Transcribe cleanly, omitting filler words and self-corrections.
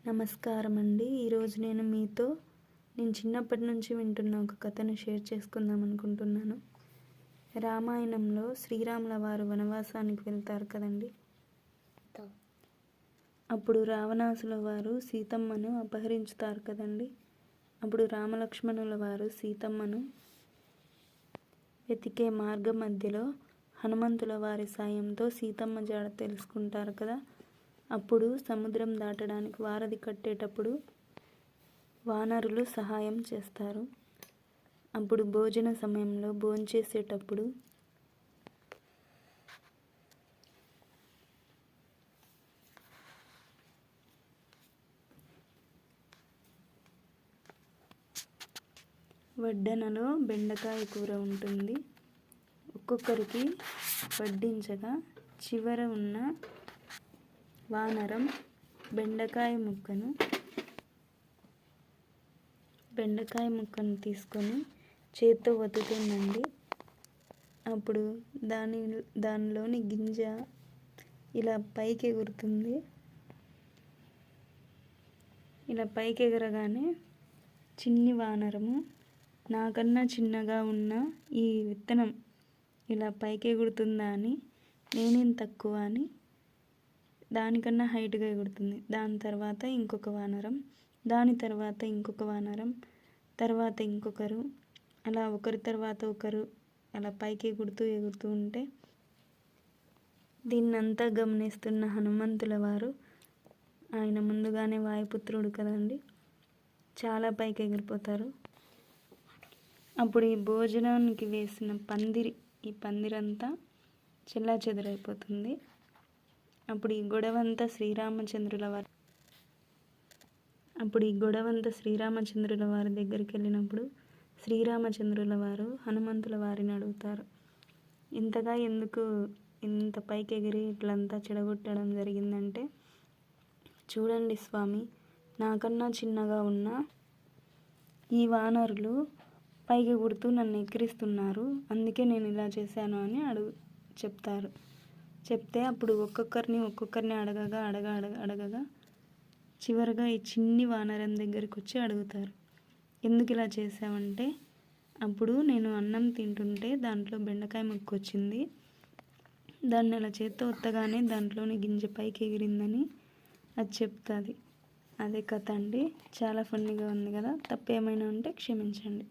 నమస్కారం అండి. ఈరోజు నేను మీతో చిన్నప్పటి నుంచి వింటున్న ఒక కథను షేర్ చేసుకుందాం అనుకుంటున్నాను. రామాయణంలో శ్రీరాముల వారు వనవాసానికి వెళ్తారు కదండి. అప్పుడు రావణాసుల వారు సీతమ్మను అపహరించుతారు కదండి. అప్పుడు రామలక్ష్మణుల వారు సీతమ్మను వెతికే మార్గ మధ్యలో హనుమంతుల వారి సాయంతో సీతమ్మ జాడ తెలుసుకుంటారు కదా. అప్పుడు సముద్రం దాటడానికి వారధి కట్టేటప్పుడు వానరులు సహాయం చేస్తారు. అప్పుడు భోజన సమయంలో భోంచేసేటప్పుడు వడ్డనలో బెండకాయ కూర ఉంటుంది. ఒక్కొక్కరికి వడ్డించగా చివర ఉన్న వానరం బెండకాయ ముక్కను తీసుకొని చేత్తో వత్తుతుందండి. అప్పుడు దానిలోని గింజ ఇలా పైకి ఎగురుతుంది. ఇలా పైకి ఎగరగానే చిన్ని వానరము నాకన్నా చిన్నగా ఉన్న ఈ విత్తనం ఇలా పైకి ఎగురుతుందా అని నేనేం తక్కువ అని దానికన్నా హైట్గా ఎగురుతుంది. దాని తర్వాత ఇంకొక వానరం, దాని తర్వాత ఇంకొక వానరం, తర్వాత ఇంకొకరు, అలా ఒకరి తర్వాత ఒకరు అలా పైకి ఎగురుతూ ఉంటే దీన్నంతా గమనిస్తున్న హనుమంతుల వారు, ఆయన ముందుగానే వాయుపుత్రుడు కదండి, చాలా పైకి ఎగిరిపోతారు. అప్పుడు ఈ భోజనానికి వేసిన ఈ పందిరంతా చెల్లాచెదరైపోతుంది. అప్పుడు ఈ గొడవంతా శ్రీరామచంద్రుల వారి దగ్గరికి వెళ్ళినప్పుడు శ్రీరామచంద్రుల వారు హనుమంతుల వారిని అడుగుతారు, ఇంతగా ఎందుకు ఇంత పైకి ఎగిరి ఇట్లంతా చెడగొట్టడం జరిగిందంటే, చూడండి స్వామి, నాకన్నా చిన్నగా ఉన్న ఈ వానరులు పైకి ఎగురుతూ నన్ను ఎక్కిరిస్తున్నారు, అందుకే నేను ఇలా చేశాను అని చెప్తే అప్పుడు ఒక్కొక్కరిని అడగగా చివరిగా ఈ చిన్ని వానరం దగ్గరికి వచ్చి అడుగుతారు, ఎందుకు ఇలా చేసావంటే, అప్పుడు నేను అన్నం తింటుంటే దాంట్లో బెండకాయ ముక్క వచ్చింది, దాన్ని అలా చేత్తో ఒత్తగానే దాంట్లోని గింజ పైకి ఎగిరిందని అది చెప్తుంది. అదే కథ అండి. చాలా ఫన్నీగా ఉంది కదా. తప్పు ఏమైనా ఉంటే క్షమించండి.